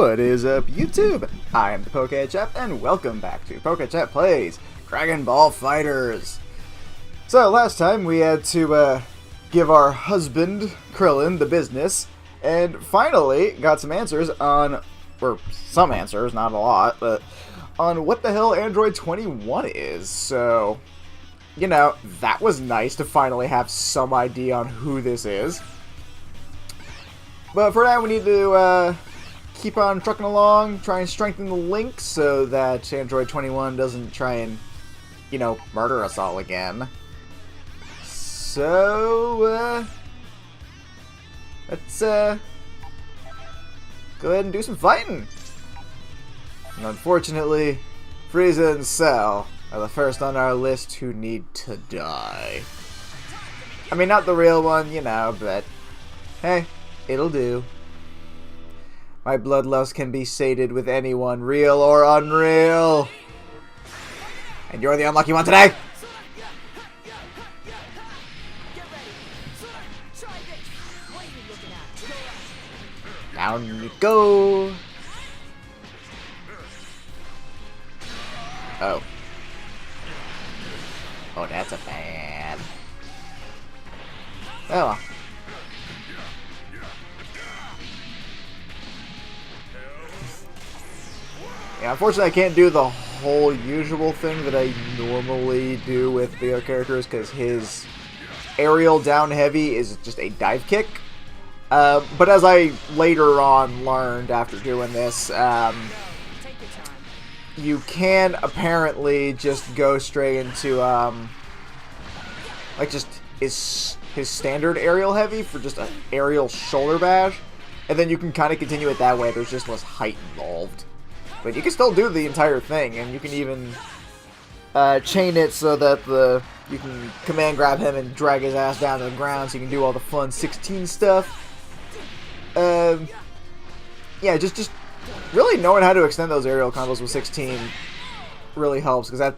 What is up, YouTube? I am the Poké-Chap, and welcome back to PokeChap Plays Dragon Ball FighterZ. So, last time we had to give our husband, Krillin, the business, and finally got some answers on, or some answers, not a lot, but on what the hell Android 21 is. So, you know, that was nice to finally have some idea on who this is. But for now, we need to keep on trucking along, try and strengthen the link so that Android 21 doesn't try and, you know, murder us all again. So, let's go ahead and do some fighting. And unfortunately, Frieza and Cell are the first on our list who need to die. I mean, not the real one, you know, but hey, it'll do. My bloodlust can be sated with anyone, real or unreal. And you're the unlucky one today! Down you go! Oh. Oh, that's a bad. Oh well. Yeah, unfortunately, I can't do the whole usual thing that I normally do with the other characters because his aerial down heavy is just a dive kick. But as I later on learned after doing this, you can apparently just go straight into like just his standard aerial heavy for just an aerial shoulder bash, and then you can kind of continue it that way. There's just less height involved. But you can still do the entire thing, and you can even chain it so that you can command grab him and drag his ass down to the ground, so you can do all the fun 16 stuff. Yeah, just really knowing how to extend those aerial combos with 16 really helps, because that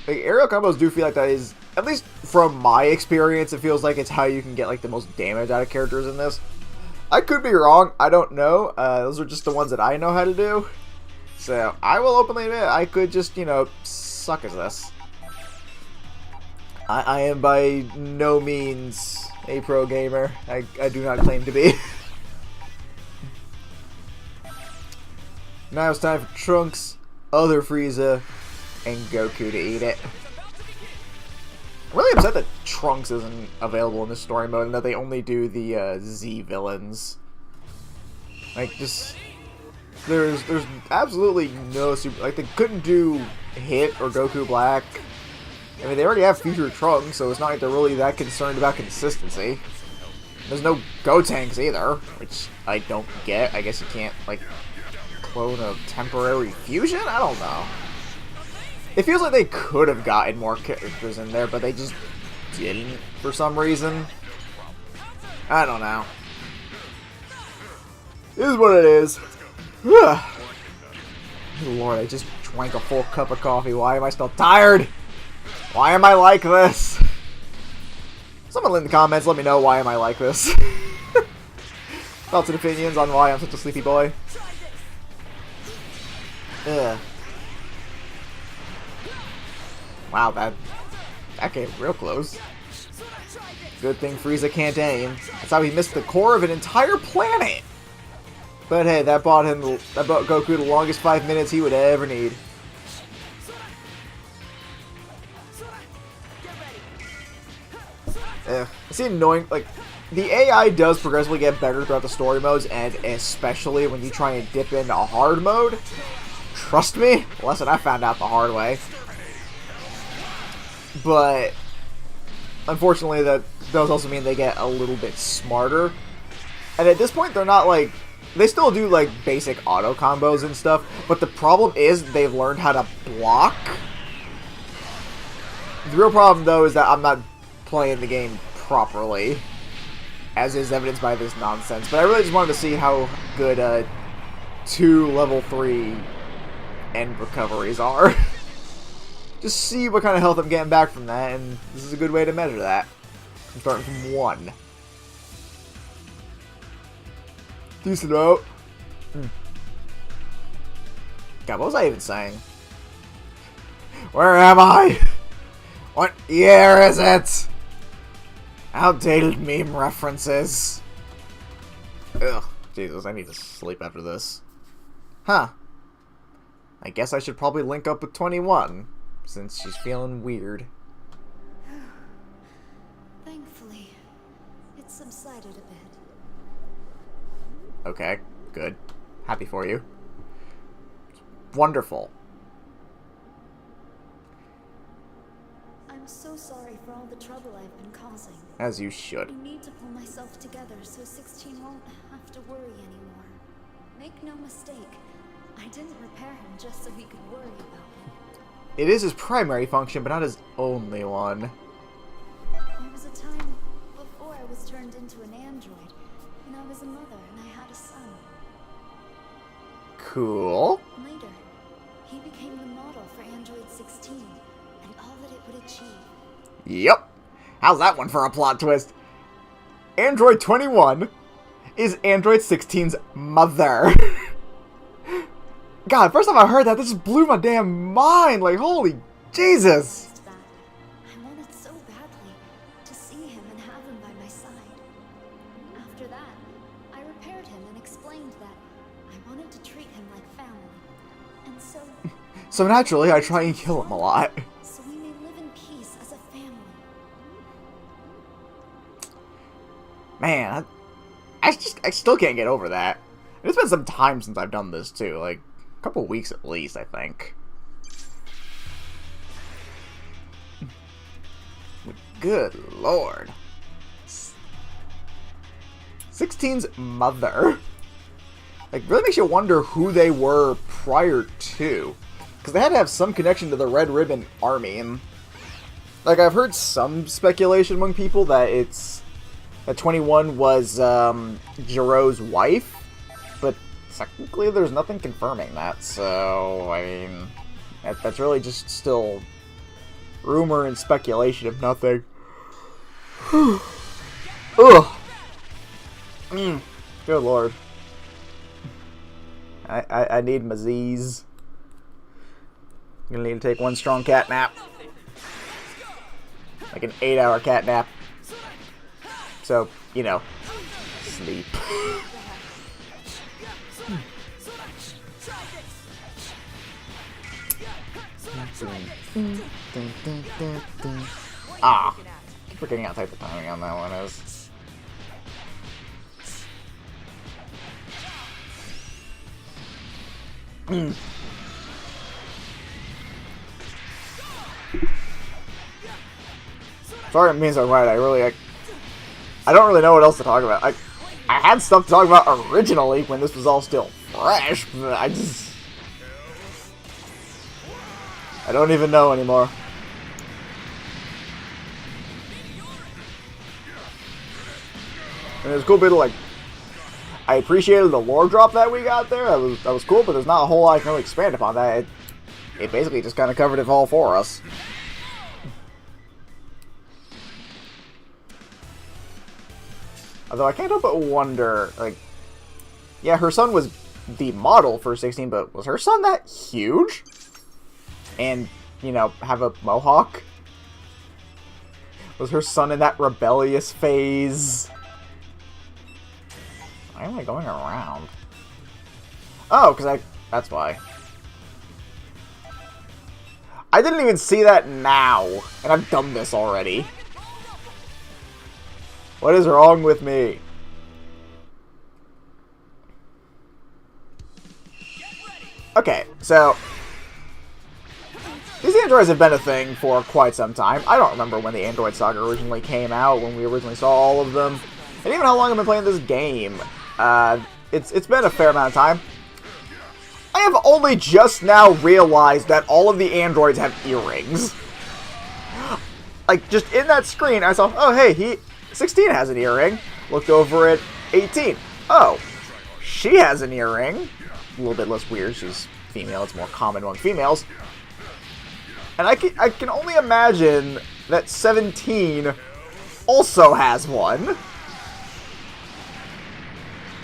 aerial combos do feel like that is, at least from my experience, it feels like it's how you can get like the most damage out of characters in this. I could be wrong, I don't know. Those are just the ones that I know how to do. So, I will openly admit, I could just, you know, suck at this. I am by no means a pro gamer. I do not claim to be. Now it's time for Trunks, other Frieza, and Goku to eat it. I'm really upset that Trunks isn't available in this story mode and that they only do the Z villains. Like, just there's absolutely no super, like, they couldn't do Hit or Goku Black. I mean, they already have Future Trunks, so it's not like they're really that concerned about consistency. There's no Gotenks either, which I don't get. I guess you can't, like, clone a temporary fusion? I don't know. It feels like they could have gotten more characters in there, but they just didn't for some reason. I don't know. It is what it is. Lord, I just drank a full cup of coffee. Why am I still tired? Why am I like this? Someone in the comments, let me know why am I like this. Thoughts and opinions on why I'm such a sleepy boy. Ugh. Wow, that came real close. Good thing Frieza can't aim. That's how he missed the core of an entire planet. But hey, that bought Goku the longest 5 minutes he would ever need. It's annoying. Like, the AI does progressively get better throughout the story modes, and especially when you try and dip into hard mode. Trust me, lesson I found out the hard way. But unfortunately, that does also mean they get a little bit smarter. And at this point, they're not like, they still do like basic auto combos and stuff, but the problem is they've learned how to block. The real problem though is that I'm not playing the game properly, as is evidenced by this nonsense. But I really just wanted to see how good 2 level 3 end recoveries are. Just see what kind of health I'm getting back from that, and this is a good way to measure that. I'm starting from 1. Decent out. God, what was I even saying? Where am I? What year is it? Outdated meme references. Ugh, Jesus, I need to sleep after this. Huh. I guess I should probably link up with 21, since she's feeling weird. Thankfully, it subsided a bit. Okay, good. Happy for you. Wonderful. I'm so sorry for all the trouble I've been causing. As you should. I need to pull myself together so 16 won't have to worry anymore. Make no mistake, I didn't repair him just so he could worry about me. It is his primary function, but not his only one. There was a time before I was turned into an android, and I was a mother and I had a son. Cool. Later, he became the model for Android 16 and all that it would achieve. Yep. How's that one for a plot twist? Android 21 is Android 16's mother. God, first time I heard that, this just blew my damn mind. Like, holy Jesus. I wanted so badly to see him and have him by my side. After that, I repaired him and explained that I wanted to treat him like family. And so... So naturally, I try and kill him a lot. So we may live in peace as a family. Man, I still can't get over that. It's been some time since I've done this, too. Like, a couple weeks at least, I think. Good lord. 16's mother. Like, really makes you wonder who they were prior to. Because they had to have some connection to the Red Ribbon Army. And, like, I've heard some speculation among people that that 21 was Jiro's wife. But technically there's nothing confirming that. So, I mean, that's really just still rumor and speculation of nothing. Ugh. Good lord. I need my Z's. I'm gonna need to take one strong cat nap. Like an 8-hour cat nap. So, you know, sleep. Ah. Keep forgetting how tight the timing on that one is. Sorry, it means I'm right. I don't really know what else to talk about. I had stuff to talk about originally when this was all still fresh, but I don't even know anymore. And it was a cool bit of, like, I appreciated the lore drop that we got there. That was cool, but there's not a whole lot I can really expand upon that. It basically just kind of covered it all for us. Although I can't help but wonder, like, yeah, her son was the model for 16, but was her son that huge? And, you know, have a mohawk? Was her son in that rebellious phase? Why am I going around? Oh, because that's why. I didn't even see that now, and I've done this already. What is wrong with me? Okay, so these androids have been a thing for quite some time. I don't remember when the Android Saga originally came out, when we originally saw all of them, and even how long I've been playing this game. It's been a fair amount of time. I have only just now realized that all of the androids have earrings. Like, just in that screen, I saw, oh, hey, 16 has an earring. Looked over at 18. Oh, she has an earring. A little bit less weird. She's female. It's more common among females. And I can only imagine that 17 also has one.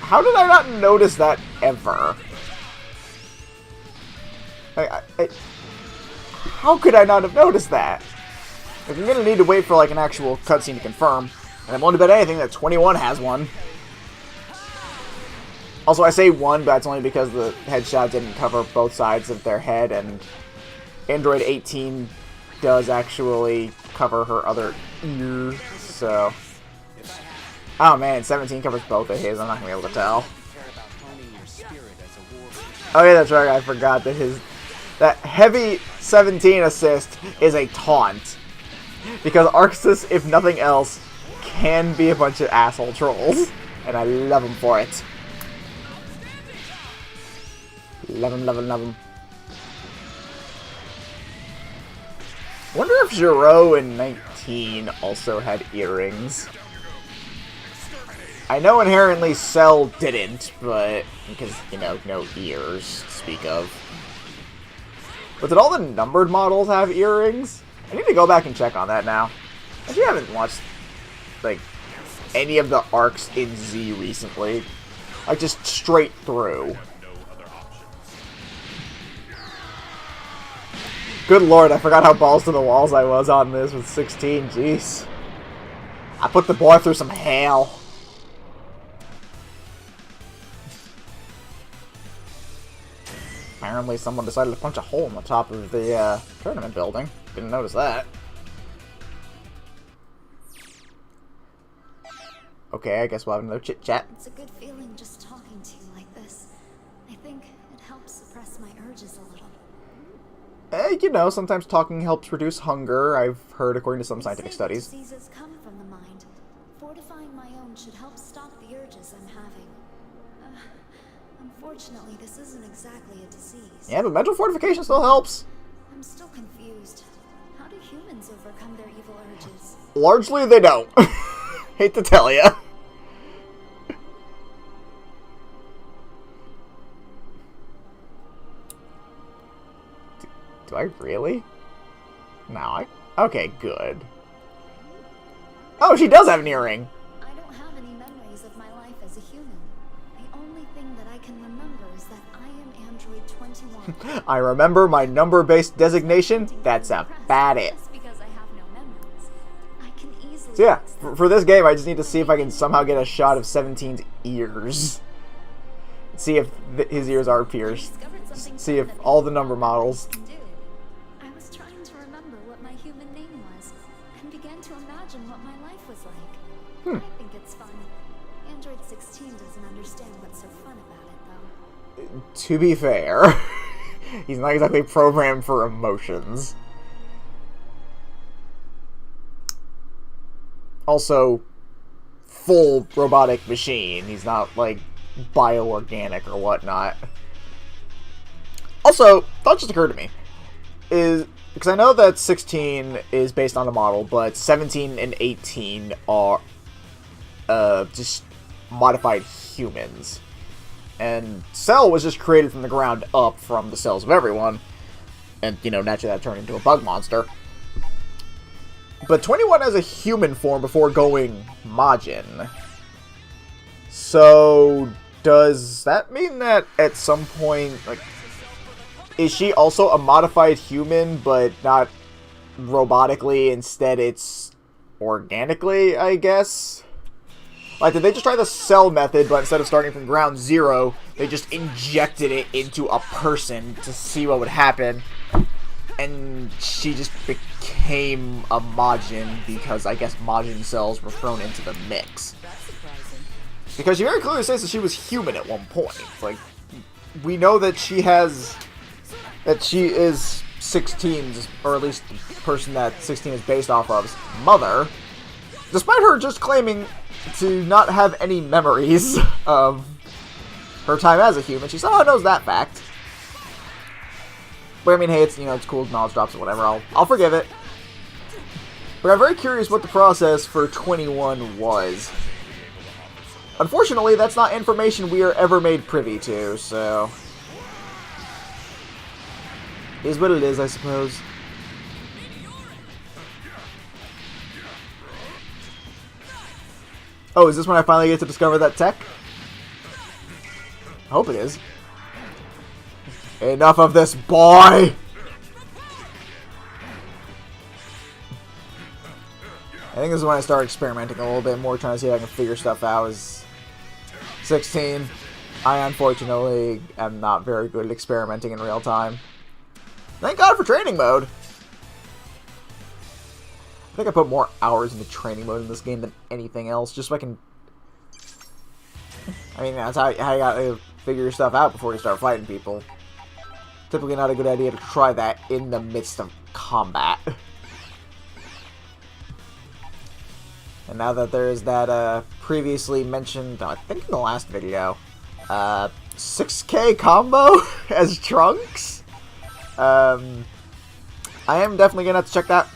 How did I not notice that ever? How could I not have noticed that? Like, I'm gonna need to wait for like an actual cutscene to confirm, and I'm willing to bet anything that 21 has one. Also, I say one, but that's only because the headshot didn't cover both sides of their head, and Android 18 does actually cover her other ear, so... Oh man, 17 covers both of his, I'm not gonna be able to tell. Oh yeah, that's right, I forgot that that heavy 17 assist is a taunt. Because Arxis, if nothing else, can be a bunch of asshole trolls, and I love them for it. Love him, love him, love him. Wonder if Giro in 19 also had earrings. I know inherently Cell didn't, but because, you know, no ears to speak of. But did all the numbered models have earrings? I need to go back and check on that now. If you haven't watched, like, any of the arcs in Z recently, like, just straight through. Good lord, I forgot how balls to the walls I was on this with 16, jeez. I put the boy through some hell. Apparently someone decided to punch a hole in the top of the tournament building. Didn't notice that. Okay, I guess we'll have another chit-chat. It's a good feeling just talking to you like this. I think it helps suppress my urges a little. You know, sometimes talking helps reduce hunger, I've heard, according to some scientific studies. Diseases come from the mind. Fortifying my own should help stop the urges I'm having. Unfortunately, this isn't exactly a disease. Yeah, but mental fortification still helps. I'm still confused. How do humans overcome their evil urges? Largely, they don't. Hate to tell ya. Do I really? No, okay, good. Oh, she does have an earring! I don't have any memories of my life as a human. The only thing that I can remember is that I am Android 21. I remember my number-based designation. That's about it. Just because I have no memories. I can easily So yeah, for this game, I just need to see if I can somehow get a shot of 17's ears. See if his ears are pierced. See if all the number models... I was trying to remember what my human name was, and began to imagine what my life was like. I think it's fun. Android 16 doesn't understand what's so fun about it, though. To be fair, he's not exactly programmed for emotions. Also, full robotic machine. He's not, like, bioorganic or whatnot. Also, thought just occurred to me, is, because I know that 16 is based on the model, but 17 and 18 are, just modified humans. And Cell was just created from the ground up from the cells of everyone, and, you know, naturally that turned into a bug monster. But 21 has a human form before going Majin. So, does that mean that at some point, like, is she also a modified human, but not robotically, instead it's organically, I guess? Like, did they just try the Cell method, but instead of starting from ground zero, they just injected it into a person to see what would happen? And she just became a Majin because I guess Majin cells were thrown into the mix. Because she very clearly says that she was human at one point. Like, we know that she has... that she is 16's, or at least the person that 16 is based off of's mother. Despite her just claiming to not have any memories of her time as a human, she somehow knows that fact. But I mean, hey, it's, you know, it's cool, knowledge drops or whatever, I'll forgive it. But I'm very curious what the process for 21 was. Unfortunately, that's not information we are ever made privy to, so... is what it is, I suppose. Oh, is this when I finally get to discover that tech? I hope it is. Enough of this, boy! I think this is when I start experimenting a little bit more, trying to see if I can figure stuff out. Is 16. I unfortunately am not very good at experimenting in real time. Thank God for training mode. I think I put more hours into training mode in this game than anything else, just so I can... I mean, that's how you gotta figure stuff out before you start fighting people. Typically not a good idea to try that in the midst of combat. And now that there's that previously mentioned, I think in the last video, 6K combo as Trunks, I am definitely gonna have to check that.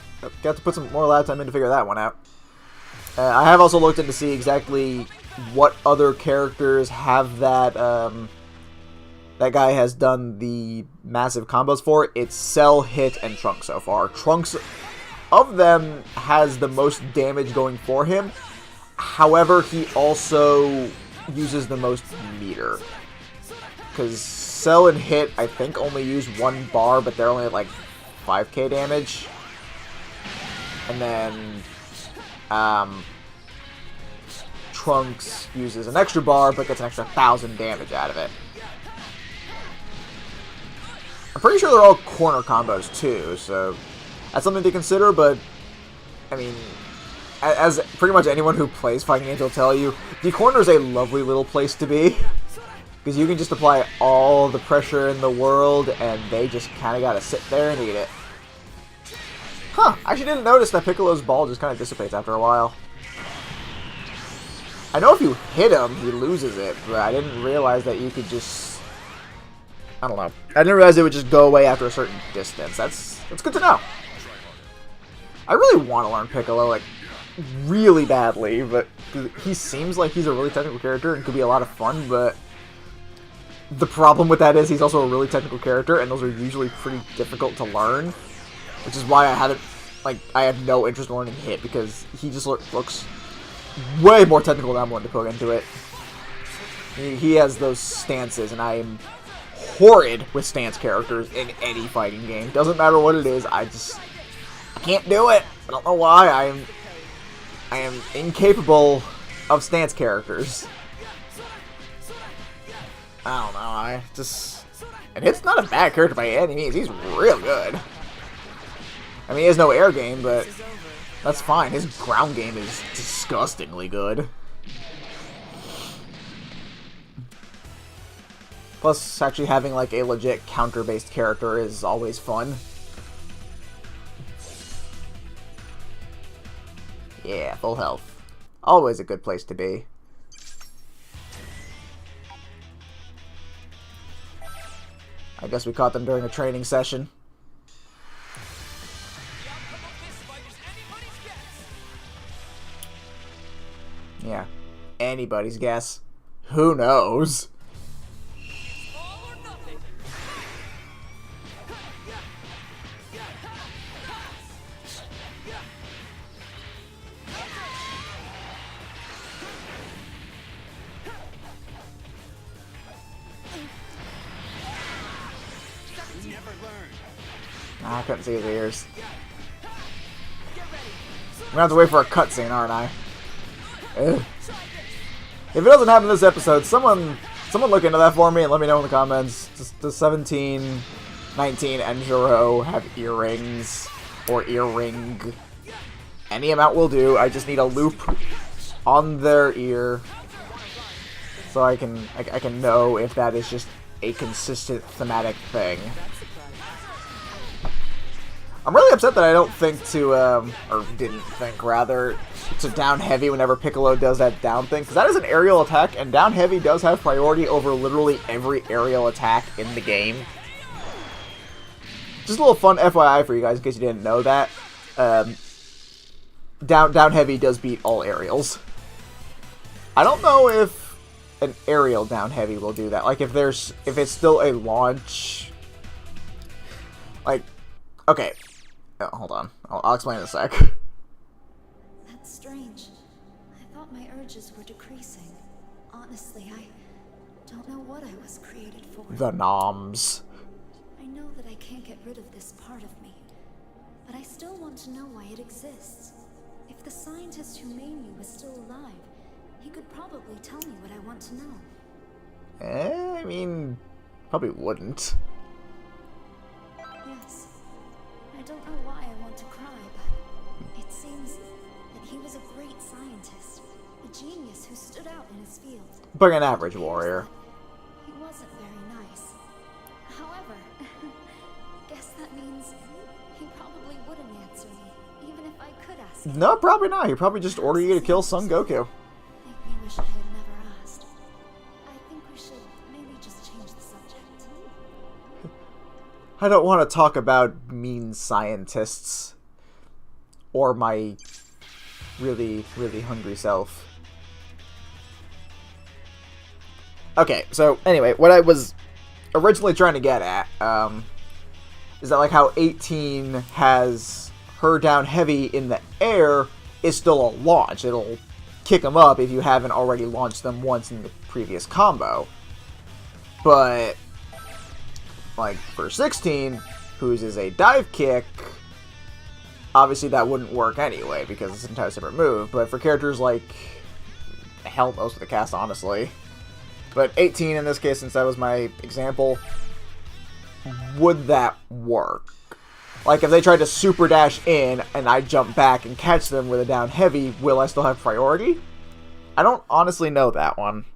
Got to put some more lab time in to figure that one out. I have also looked in to see exactly what other characters have that that guy has done the massive combos for. It's Cell, Hit, and Trunks so far. Trunks of them has the most damage going for him. However, he also uses the most meter. Because Cell and Hit, I think, only use 1 bar, but they're only at like 5k damage. And then Trunks uses an extra bar, but gets an extra 1,000 damage out of it. I'm pretty sure they're all corner combos too, so that's something to consider, but, I mean, as pretty much anyone who plays Fighting Games will tell you, the corner is a lovely little place to be, because you can just apply all the pressure in the world, and they just kind of gotta sit there and eat it. Huh, I actually didn't notice that Piccolo's ball just kind of dissipates after a while. I know if you hit him, he loses it, but I didn't realize that you could just... I don't know. I didn't realize it would just go away after a certain distance. That's good to know. I really want to learn Piccolo, like, really badly, but he seems like he's a really technical character and could be a lot of fun, but the problem with that is he's also a really technical character, and those are usually pretty difficult to learn, which is why I haven't, like, I have no interest in learning Hit, because he just looks way more technical than I'm willing to put into it. He has those stances, and I am horrid with stance characters in any fighting game. Doesn't matter what it is, I can't do it. I don't know why. I am incapable of stance characters. I don't know. And Hit's not a bad character by any means. He's real good. I mean, he has no air game, but that's fine. His ground game is disgustingly good. Plus, actually having like a legit counter-based character is always fun. Yeah, full health. Always a good place to be. I guess we caught them during a training session. Yeah, anybody's guess. Who knows? I couldn't see his ears. I'm gonna have to wait for a cutscene, aren't I? Ugh. If it doesn't happen this episode, someone look into that for me and let me know in the comments. Does 17, 19, and 0 have earrings or earring? Any amount will do. I just need a loop on their ear so I can know if that is just a consistent thematic thing. I'm really upset that I don't think to, or didn't think, rather, to down heavy whenever Piccolo does that down thing, because that is an aerial attack, and down heavy does have priority over literally every aerial attack in the game. Just a little fun FYI for you guys, in case you didn't know that. Down heavy does beat all aerials. I don't know if an aerial down heavy will do that. Like, if it's still a launch, like, okay. Oh, hold on. I'll explain in a sec. That's strange. I thought my urges were decreasing. Honestly, I don't know what I was created for. The noms. know that I can't get rid of this part of me, but I still want to know why it exists. If the scientist who made me was still alive, he could probably tell me what I want to know. I mean, probably wouldn't. Yes. I don't know why I want to cry, but it seems that he was a great scientist, a genius who stood out in his field. But an average warrior. He wasn't very nice. However, guess that means he probably wouldn't answer me, even if I could ask him. No, probably not. He'd probably just order you to kill Son Goku. Make me wish I had never asked. I think we should maybe just change the subject. I don't want to talk about mean scientists. Or my really, really hungry self. Okay, so anyway, what I was originally trying to get at, is that like how 18 has her down heavy in the air is still a launch. It'll kick them up if you haven't already launched them once in the previous combo. But, like, for 16, whose is a dive kick, obviously that wouldn't work anyway, because it's an entire separate move. But for characters like, hell, most of the cast, honestly. But 18 in this case, since that was my example, would that work? Like, if they tried to super dash in, and I jump back and catch them with a down heavy, will I still have priority? I don't honestly know that one.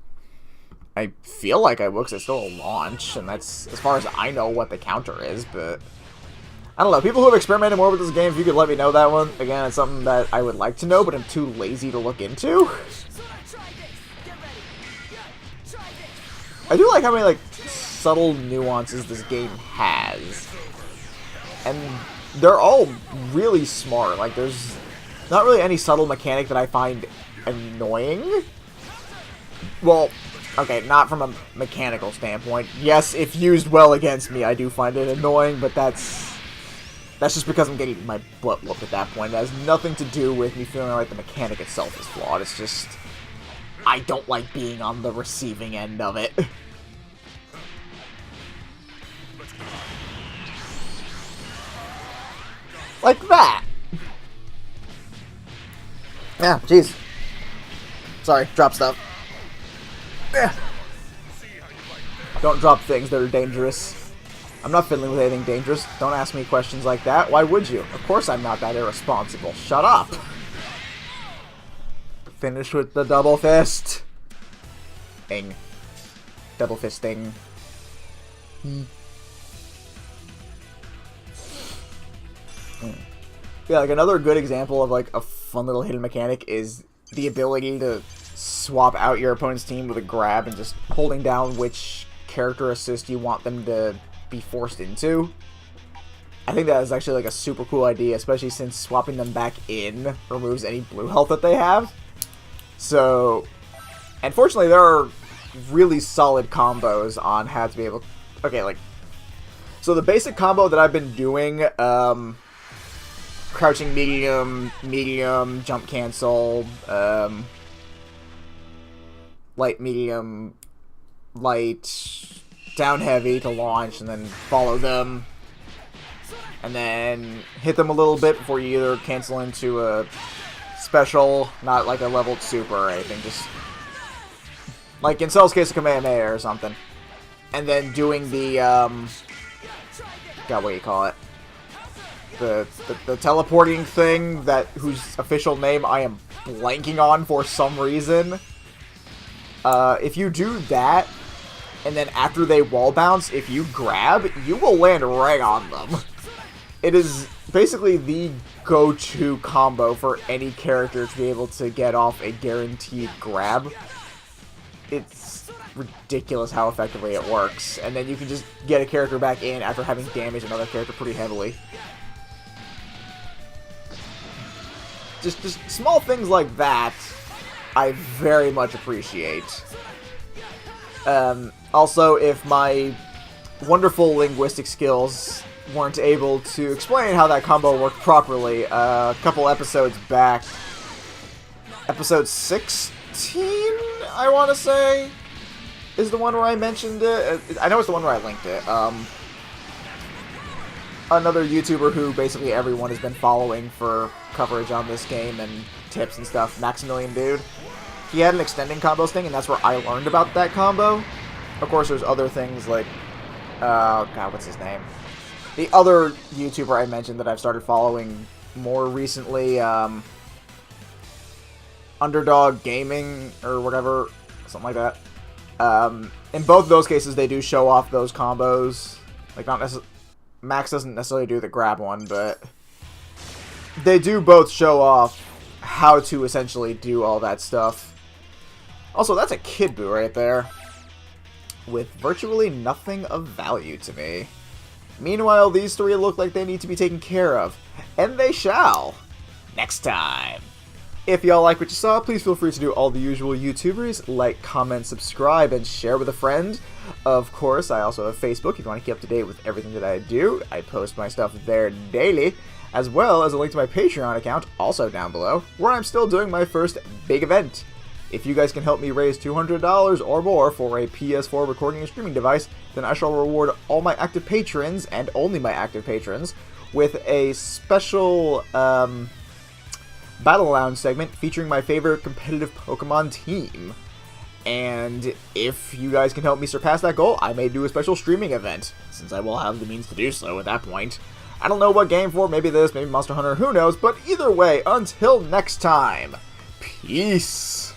I feel like I will, because it's still a launch, and that's, as far as I know, what the counter is, but I don't know. People who have experimented more with this game, if you could let me know that one. Again, it's something that I would like to know, but I'm too lazy to look into. I do like how many, like, subtle nuances this game has. And they're all really smart. Like, there's not really any subtle mechanic that I find annoying. Well, okay, not from a mechanical standpoint. Yes, if used well against me, I do find it annoying, but that's just because I'm getting my butt whooped at that point. It has nothing to do with me feeling like the mechanic itself is flawed. It's just, I don't like being on the receiving end of it. Like that. Yeah, jeez. Sorry, drop stuff. Yeah. Don't drop things that are dangerous. I'm not fiddling with anything dangerous. Don't ask me questions like that. Why would you? Of course I'm not that irresponsible. Shut up. Finish with the double fist. Ing. Double fisting. Yeah, like another good example of like a fun little hidden mechanic is the ability to swap out your opponent's team with a grab and just holding down which character assist you want them to be forced into. I think that is actually like a super cool idea, especially since swapping them back in removes any blue health that they have. So, and fortunately there are really solid combos on how to be able to, okay, like, so the basic combo that I've been doing, crouching medium, jump cancel, light, medium, light, down heavy to launch, and then follow them. And then hit them a little bit before you either cancel into a special, not like a leveled super or anything, just like in Cell's case, a Kamehameha or something. And then doing the, God, what do you call it? The teleporting thing that whose official name I am blanking on for some reason. If you do that, and then after they wall bounce, if you grab, you will land right on them. It is basically the go-to combo for any character to be able to get off a guaranteed grab. It's ridiculous how effectively it works. And then you can just get a character back in after having damaged another character pretty heavily. Just small things like that, I very much appreciate. Also, if my wonderful linguistic skills weren't able to explain how that combo worked properly, a couple episodes back, episode 16, I want to say, is the one where I mentioned it. I know it's the one where I linked it. another YouTuber who basically everyone has been following for coverage on this game and tips and stuff, Maximilian Dude. He had an extending combos thing, and that's where I learned about that combo. Of course, there's other things like, God, what's his name? The other YouTuber I mentioned that I've started following more recently, Underdog Gaming, or whatever, something like that. In both those cases, they do show off those combos. Like, not necessarily, Max doesn't necessarily do the grab one, but they do both show off how to essentially do all that stuff. Also, that's a Kid Buu right there, with virtually nothing of value to me. Meanwhile, these three look like they need to be taken care of, and they shall, next time. If y'all like what you saw, please feel free to do all the usual YouTubers, like, comment, subscribe, and share with a friend. Of course, I also have Facebook if you want to keep up to date with everything that I do. I post my stuff there daily, as well as a link to my Patreon account, also down below, where I'm still doing my first big event. If you guys can help me raise $200 or more for a PS4 recording and streaming device, then I shall reward all my active patrons, and only my active patrons, with a special, Battle Lounge segment featuring my favorite competitive Pokemon team. And if you guys can help me surpass that goal, I may do a special streaming event, since I will have the means to do so at that point. I don't know what game for, maybe this, maybe Monster Hunter, who knows, but either way, until next time, peace!